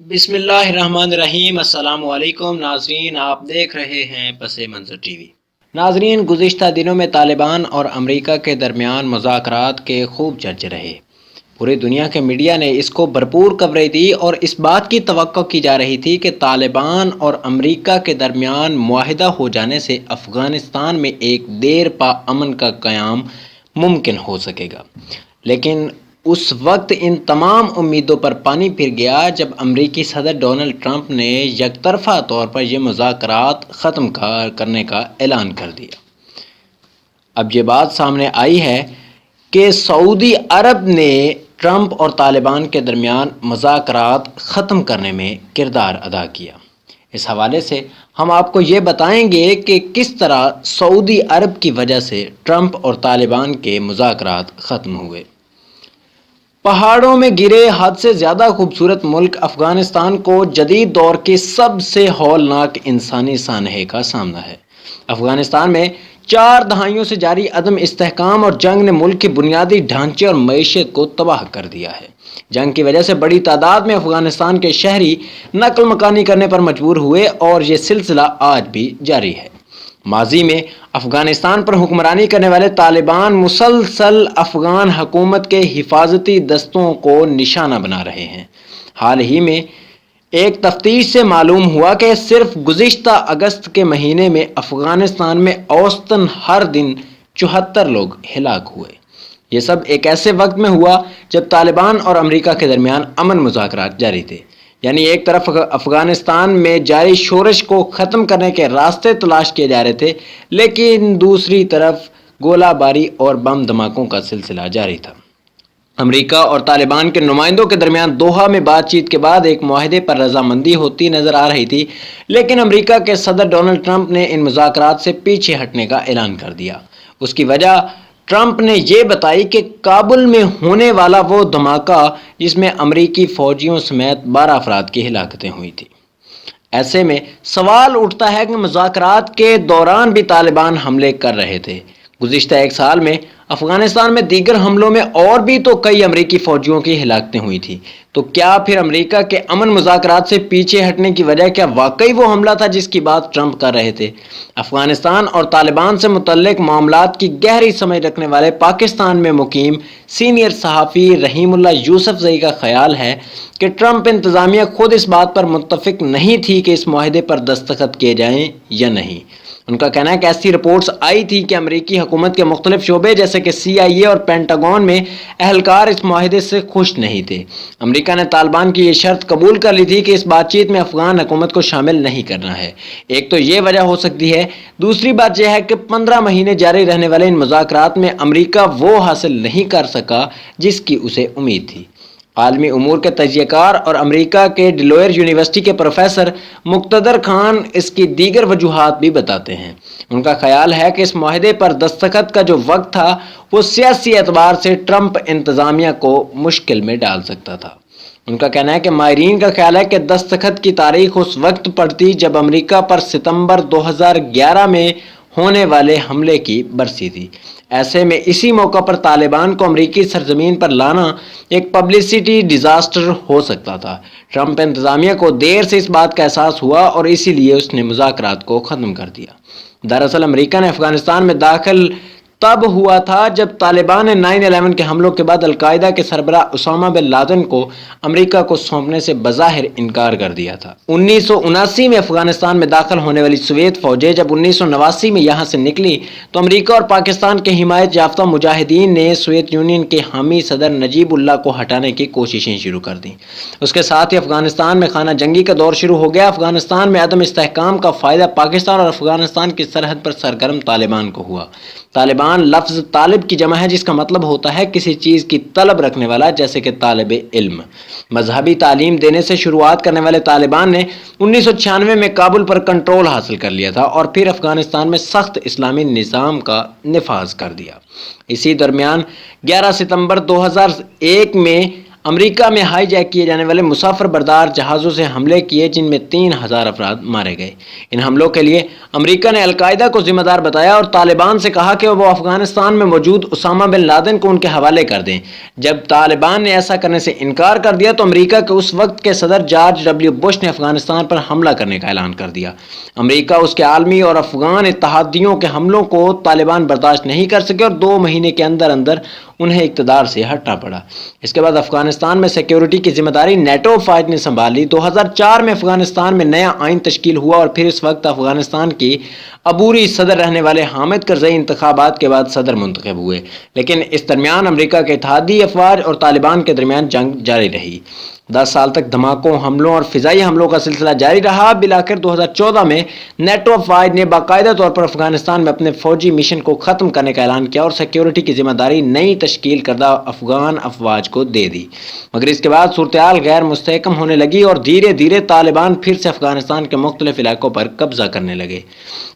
بسم اللہ الرحمن الرحیم۔ السلام علیکم ناظرین، آپ دیکھ رہے ہیں پس منظر ٹی وی۔ ناظرین، گزشتہ دنوں میں طالبان اور امریکہ کے درمیان مذاکرات کے خوب چرچے رہے۔ پوری دنیا کے میڈیا نے اس کو بھرپور کوریج دی اور اس بات کی توقع کی جا رہی تھی کہ طالبان اور امریکہ کے درمیان معاہدہ ہو جانے سے افغانستان میں ایک دیر پا امن کا قیام ممکن ہو سکے گا، لیکن اس وقت ان تمام امیدوں پر پانی پھر گیا جب امریکی صدر ڈونلڈ ٹرمپ نے یک طرفہ طور پر یہ مذاکرات ختم کرنے کا اعلان کر دیا۔ اب یہ بات سامنے آئی ہے کہ سعودی عرب نے ٹرمپ اور طالبان کے درمیان مذاکرات ختم کرنے میں کردار ادا کیا۔ اس حوالے سے ہم آپ کو یہ بتائیں گے کہ کس طرح سعودی عرب کی وجہ سے ٹرمپ اور طالبان کے مذاکرات ختم ہوئے۔ پہاڑوں میں گرے حد سے زیادہ خوبصورت ملک افغانستان کو جدید دور کے سب سے ہولناک انسانی سانحے کا سامنا ہے۔ افغانستان میں 4 دہائیوں سے جاری عدم استحکام اور جنگ نے ملک کے بنیادی ڈھانچے اور معیشت کو تباہ کر دیا ہے۔ جنگ کی وجہ سے بڑی تعداد میں افغانستان کے شہری نقل مکانی کرنے پر مجبور ہوئے اور یہ سلسلہ آج بھی جاری ہے۔ ماضی میں افغانستان پر حکمرانی کرنے والے طالبان مسلسل افغان حکومت کے حفاظتی دستوں کو نشانہ بنا رہے ہیں۔ حال ہی میں ایک تفتیش سے معلوم ہوا کہ صرف گزشتہ اگست کے مہینے میں افغانستان میں اوسطاً ہر دن 74 لوگ ہلاک ہوئے۔ یہ سب ایک ایسے وقت میں ہوا جب طالبان اور امریکہ کے درمیان امن مذاکرات جاری تھے، یعنی ایک طرف افغانستان میں جاری شورش کو ختم کرنے کے راستے تلاش کیے جا رہے تھے، لیکن دوسری طرف گولہ باری اور بم دھماکوں کا سلسلہ جاری تھا۔ امریکہ اور طالبان کے نمائندوں کے درمیان دوحہ میں بات چیت کے بعد ایک معاہدے پر رضامندی ہوتی نظر آ رہی تھی، لیکن امریکہ کے صدر ڈونلڈ ٹرمپ نے ان مذاکرات سے پیچھے ہٹنے کا اعلان کر دیا۔ اس کی وجہ ٹرمپ نے یہ بتائی کہ کابل میں ہونے والا وہ دھماکہ جس میں امریکی فوجیوں سمیت 12 افراد کی ہلاکتیں ہوئی تھیں۔ ایسے میں سوال اٹھتا ہے کہ مذاکرات کے دوران بھی طالبان حملے کر رہے تھے۔ گزشتہ 1 سال میں افغانستان میں دیگر حملوں میں اور بھی تو کئی امریکی فوجیوں کی ہلاکتیں ہوئی تھیں، تو کیا پھر امریکہ کے امن مذاکرات سے پیچھے ہٹنے کی وجہ کیا واقعی وہ حملہ تھا جس کی بات ٹرمپ کر رہے تھے؟ افغانستان اور طالبان سے متعلق معاملات کی گہری سمجھ رکھنے والے پاکستان میں مقیم سینئر صحافی رحیم اللہ یوسف زئی کا خیال ہے کہ ٹرمپ انتظامیہ خود اس بات پر متفق نہیں تھی کہ اس معاہدے پر دستخط کیے جائیں یا نہیں۔ ان کا کہنا ہے کہ ایسی رپورٹس آئی تھی کہ امریکی حکومت کے مختلف شعبے جیسے کہ CIA اور پینٹاگون میں اہلکار اس معاہدے سے خوش نہیں تھے۔ امریکہ نے طالبان کی یہ شرط قبول کر لی تھی کہ اس بات چیت میں افغان حکومت کو شامل نہیں کرنا ہے۔ ایک تو یہ وجہ ہو سکتی ہے، دوسری بات یہ ہے کہ 15 مہینے جاری رہنے والے ان مذاکرات میں امریکہ وہ حاصل نہیں کر سکا جس کی اسے امید تھی۔ عالمی امور کے تجزیہ کار اور امریکہ کے ڈیلوئر یونیورسٹی کے پروفیسر مقتدر خان اس کی دیگر وجوہات بھی بتاتے ہیں۔ ان کا خیال ہے کہ اس معاہدے پر دستخط کا جو وقت تھا وہ سیاسی اعتبار سے ٹرمپ انتظامیہ کو مشکل میں ڈال سکتا تھا۔ ان کا کہنا ہے کہ ماہرین کا خیال ہے کہ دستخط کی تاریخ اس وقت پڑتی جب امریکہ پر ستمبر 2011 میں ہونے والے حملے کی برسی تھی۔ ایسے میں اسی موقع پر طالبان کو امریکی سرزمین پر لانا ایک پبلسٹی ڈیزاسٹر ہو سکتا تھا۔ ٹرمپ انتظامیہ کو دیر سے اس بات کا احساس ہوا اور اسی لیے اس نے مذاکرات کو ختم کر دیا۔ دراصل امریکہ نے افغانستان میں داخل تب ہوا تھا جب طالبان نے 9/11 کے حملوں کے بعد القاعدہ کے سربراہ اسامہ بن لادن کو امریکہ کو سونپنے سے بظاہر انکار کر دیا تھا۔ 1979 میں افغانستان میں داخل ہونے والی سوویت فوجیں جب 1989 میں یہاں سے نکلی تو امریکہ اور پاکستان کے حمایت یافتہ مجاہدین نے سوویت یونین کے حامی صدر نجیب اللہ کو ہٹانے کی کوششیں شروع کر دیں۔ اس کے ساتھ ہی افغانستان میں خانہ جنگی کا دور شروع ہو گیا۔ افغانستان میں عدم استحکام کا فائدہ پاکستان اور افغانستان کی سرحد پر سرگرم طالبان کو ہوا۔ طالبان لفظ طالب کی جمع ہے جس کا مطلب ہوتا ہے کسی چیز کی طلب رکھنے والا، جیسے کہ طالب علم۔ مذہبی تعلیم دینے سے شروعات کرنے والے طالبان نے 1996 میں کابل پر کنٹرول حاصل کر لیا تھا اور پھر افغانستان میں سخت اسلامی نظام کا نفاذ کر دیا۔ اسی درمیان 11 ستمبر 2001 میں امریکہ میں ہائی جیک کیے جانے والے مسافر بردار جہازوں سے حملے کیے جن میں 3000 افراد مارے گئے۔ ان حملوں کے لیے امریکہ نے القاعدہ کو ذمہ دار بتایا اور طالبان سے کہا کہ وہ افغانستان میں موجود اسامہ بن لادن کو ان کے حوالے کر دیں۔ جب طالبان نے ایسا کرنے سے انکار کر دیا تو امریکہ کے اس وقت کے صدر جارج ڈبلیو بش نے افغانستان پر حملہ کرنے کا اعلان کر دیا۔ امریکہ اس کے عالمی اور افغان اتحادیوں کے حملوں کو طالبان برداشت نہیں کر سکے اور 2 مہینے کے اندر انہیں اقتدار سے ہٹنا پڑا۔ اس کے بعد افغانستان میں سیکیورٹی کی ذمہ داری نیٹو افواج نے سنبھال لی۔ 2004 میں افغانستان میں نیا آئین تشکیل ہوا اور پھر اس وقت افغانستان کی عبوری صدر رہنے والے حامد کرزئی انتخابات کے بعد صدر منتخب ہوئے، لیکن اس درمیان امریکہ کے اتحادی افواج اور طالبان کے درمیان جنگ جاری رہی۔ 10 سال تک دھماکوں، حملوں اور فضائی حملوں کا سلسلہ جاری رہا۔ بالآخر 2014 میں نیٹو افواج نے باقاعدہ طور پر افغانستان میں اپنے فوجی مشن کو ختم کرنے کا اعلان کیا اور سیکیورٹی کی ذمہ داری نئی تشکیل کردہ افغان افواج کو دے دی، مگر اس کے بعد صورتحال غیر مستحکم ہونے لگی اور دھیرے دھیرے طالبان پھر سے افغانستان کے مختلف علاقوں پر قبضہ کرنے لگے۔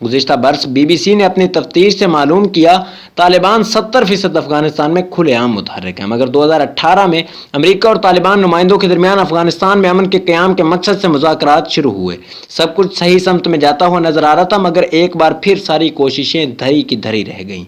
گزشتہ برس بی بی سی نے اپنی تفتیش سے معلوم کیا طالبان 70% افغانستان میں کھلے عام متحرک ہیں، مگر 2018 میں امریکہ اور طالبان نمائندوں کے درمیان افغانستان میں امن کے قیام کے مقصد سے مذاکرات شروع ہوئے۔ سب کچھ صحیح سمت میں جاتا ہوا نظر آ رہا تھا، مگر ایک بار پھر ساری کوششیں دھری کی دھری رہ گئیں۔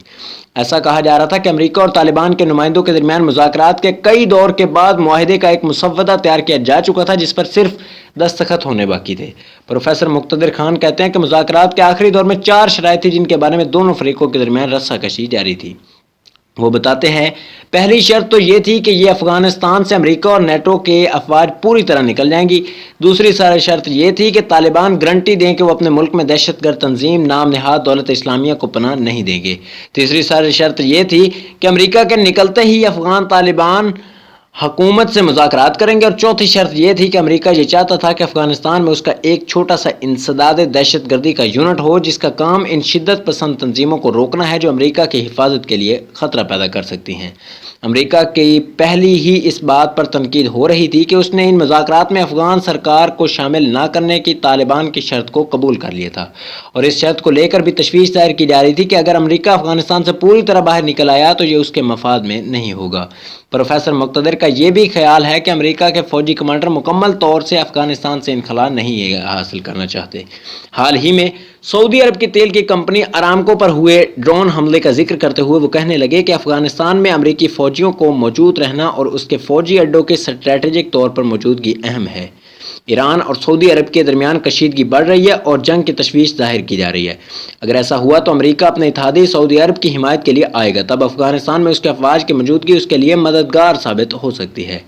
ایسا کہا جا رہا تھا کہ امریکہ اور طالبان کے نمائندوں کے درمیان مذاکرات کے کئی دور کے بعد معاہدے کا ایک مسودہ تیار کیا جا چکا تھا جس پر صرف دستخط ہونے باقی تھے۔ پروفیسر مقتدر خان کہتے ہیں کہ مذاکرات کے آخری دور میں 4 شرائط تھی جن کے بارے میں دونوں فریقوں کے درمیان رسہ کشی جاری تھی۔ وہ بتاتے ہیں پہلی شرط تو یہ تھی کہ یہ افغانستان سے امریکہ اور نیٹو کے افواج پوری طرح نکل جائیں گی۔ دوسری شرط یہ تھی کہ طالبان گارنٹی دیں کہ وہ اپنے ملک میں دہشت گرد تنظیم نام نہاد دولت اسلامیہ کو پناہ نہیں دیں گے۔ تیسری شرط یہ تھی کہ امریکہ کے نکلتے ہی افغان طالبان حکومت سے مذاکرات کریں گے، اور چوتھی شرط یہ تھی کہ امریکہ یہ چاہتا تھا کہ افغانستان میں اس کا ایک چھوٹا سا انسداد دہشت گردی کا یونٹ ہو جس کا کام ان شدت پسند تنظیموں کو روکنا ہے جو امریکہ کی حفاظت کے لیے خطرہ پیدا کر سکتی ہیں۔ امریکہ کی پہلی ہی اس بات پر تنقید ہو رہی تھی کہ اس نے ان مذاکرات میں افغان سرکار کو شامل نہ کرنے کی طالبان کی شرط کو قبول کر لیا تھا، اور اس شرط کو لے کر بھی تشویش ظاہر کی جا رہی تھی کہ اگر امریکہ افغانستان سے پوری طرح باہر نکل آیا تو یہ اس کے مفاد میں نہیں ہوگا۔ پروفیسر مقتدر کا یہ بھی خیال ہے کہ امریکہ کے فوجی کمانڈر مکمل طور سے افغانستان سے انخلا نہیں حاصل کرنا چاہتے۔ حال ہی میں سعودی عرب کی تیل کی کمپنی ارامکو پر ہوئے ڈرون حملے کا ذکر کرتے ہوئے وہ کہنے لگے کہ افغانستان میں امریکی فوجیوں کو موجود رہنا اور اس کے فوجی اڈوں کی اسٹریٹجک طور پر موجودگی اہم ہے۔ ایران اور سعودی عرب کے درمیان کشیدگی بڑھ رہی ہے اور جنگ کی تشویش ظاہر کی جا رہی ہے۔ اگر ایسا ہوا تو امریکہ اپنے اتحادی سعودی عرب کی حمایت کے لیے آئے گا، تب افغانستان میں اس کے افواج کی موجودگی اس کے لیے مددگار ثابت ہو سکتی ہے۔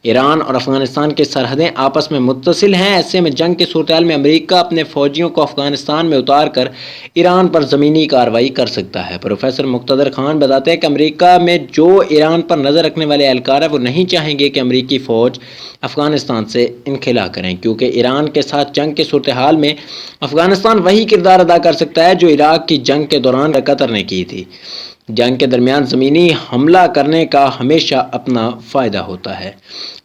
ایران اور افغانستان کی سرحدیں آپس میں متصل ہیں، ایسے میں جنگ کی صورتحال میں امریکہ اپنے فوجیوں کو افغانستان میں اتار کر ایران پر زمینی کارروائی کر سکتا ہے۔ پروفیسر مقتدر خان بتاتے ہیں کہ امریکہ میں جو ایران پر نظر رکھنے والے اہلکار ہیں وہ نہیں چاہیں گے کہ امریکی فوج افغانستان سے انخلا کریں، کیونکہ ایران کے ساتھ جنگ کی صورتحال میں افغانستان وہی کردار ادا کر سکتا ہے جو عراق کی جنگ کے دوران قطر نے کی تھی۔ جنگ کے درمیان زمینی حملہ کرنے کا ہمیشہ اپنا فائدہ ہوتا ہے۔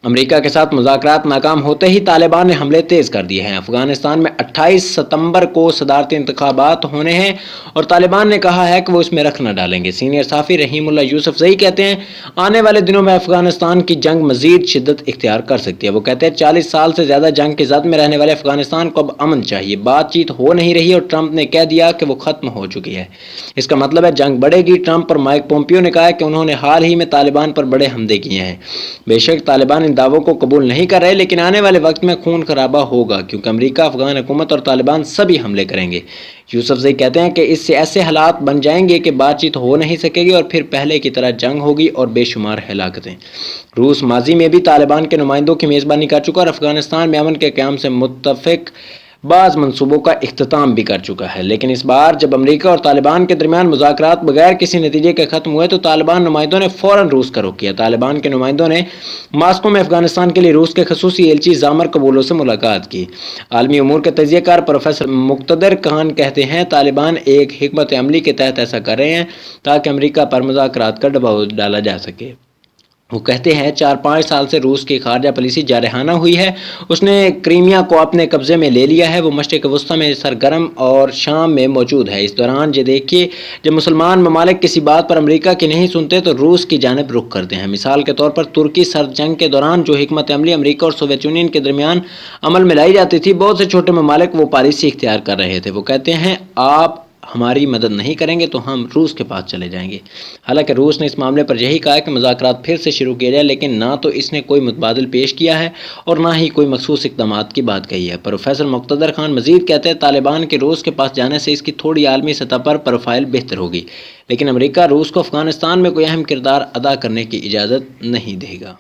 امریکہ کے ساتھ مذاکرات ناکام ہوتے ہی طالبان نے حملے تیز کر دیے ہیں۔ افغانستان میں 28 ستمبر کو صدارتی انتخابات ہونے ہیں اور طالبان نے کہا ہے کہ وہ اس میں رخ نہ ڈالیں گے۔ سینئر صحافی رحیم اللہ یوسفزئی کہتے ہیں آنے والے دنوں میں افغانستان کی جنگ مزید شدت اختیار کر سکتی ہے۔ وہ کہتے ہیں 40 سال سے زیادہ جنگ کی زد میں رہنے والے افغانستان کو اب امن چاہیے۔ بات چیت ہو نہیں رہی اور ٹرمپ نے کہہ دیا کہ وہ ختم ہو چکی ہے، اس کا مطلب ہے جنگ بڑھے گی۔ ٹرمپ اور مائک پومپیو نے کہا ہے کہ انہوں نے حال ہی میں طالبان پر بڑے حملے کیے ہیں۔ بے شک طالبان ان دعووں کو قبول نہیں کر رہے، لیکن آنے والے وقت میں خون خرابہ ہوگا کیونکہ امریکہ، افغان حکومت اور طالبان سبھی حملے کریں گے۔ یوسفزئی کہتے ہیں کہ اس سے ایسے حالات بن جائیں گے کہ بات چیت ہو نہیں سکے گی اور پھر پہلے کی طرح جنگ ہوگی اور بے شمار ہلاکتیں۔ روس ماضی میں بھی طالبان کے نمائندوں کی میزبانی کر چکا اور افغانستان میں امن کے قیام سے متفق بعض منصوبوں کا اختتام بھی کر چکا ہے، لیکن اس بار جب امریکہ اور طالبان کے درمیان مذاکرات بغیر کسی نتیجے کے ختم ہوئے تو طالبان نمائندوں نے فوراً روس کا رخ کیا۔ طالبان کے نمائندوں نے ماسکو میں افغانستان کے لیے روس کے خصوصی ایلچی زامر قبولو سے ملاقات کی۔ عالمی امور کے تجزیہ کار پروفیسر مقتدر خان کہتے ہیں طالبان ایک حکمت عملی کے تحت ایسا کر رہے ہیں تاکہ امریکہ پر مذاکرات کا دباؤ ڈالا جا سکے۔ وہ کہتے ہیں 4-5 سال سے روس کی خارجہ پالیسی جارحانہ ہوئی ہے، اس نے کریمیا کو اپنے قبضے میں لے لیا ہے، وہ مشرق وسطیٰ میں سرگرم اور شام میں موجود ہے۔ اس دوران یہ دیکھیے جب مسلمان ممالک کسی بات پر امریکہ کی نہیں سنتے تو روس کی جانب رخ کرتے ہیں۔ مثال کے طور پر ترکی سرد جنگ کے دوران جو حکمت عملی امریکہ اور سوویت یونین کے درمیان عمل میں لائی جاتی تھی، بہت سے چھوٹے ممالک وہ پالیسی اختیار کر رہے تھے۔ وہ کہتے ہیں آپ ہماری مدد نہیں کریں گے تو ہم روس کے پاس چلے جائیں گے۔ حالانکہ روس نے اس معاملے پر یہی کہا کہ مذاکرات پھر سے شروع کیے جائیں، لیکن نہ تو اس نے کوئی متبادل پیش کیا ہے اور نہ ہی کوئی مخصوص اقدامات کی بات کہی ہے۔ پروفیسر مقتدر خان مزید کہتے ہیں طالبان کے روس کے پاس جانے سے اس کی تھوڑی عالمی سطح پر پروفائل بہتر ہوگی، لیکن امریکہ روس کو افغانستان میں کوئی اہم کردار ادا کرنے کی اجازت نہیں دے گا۔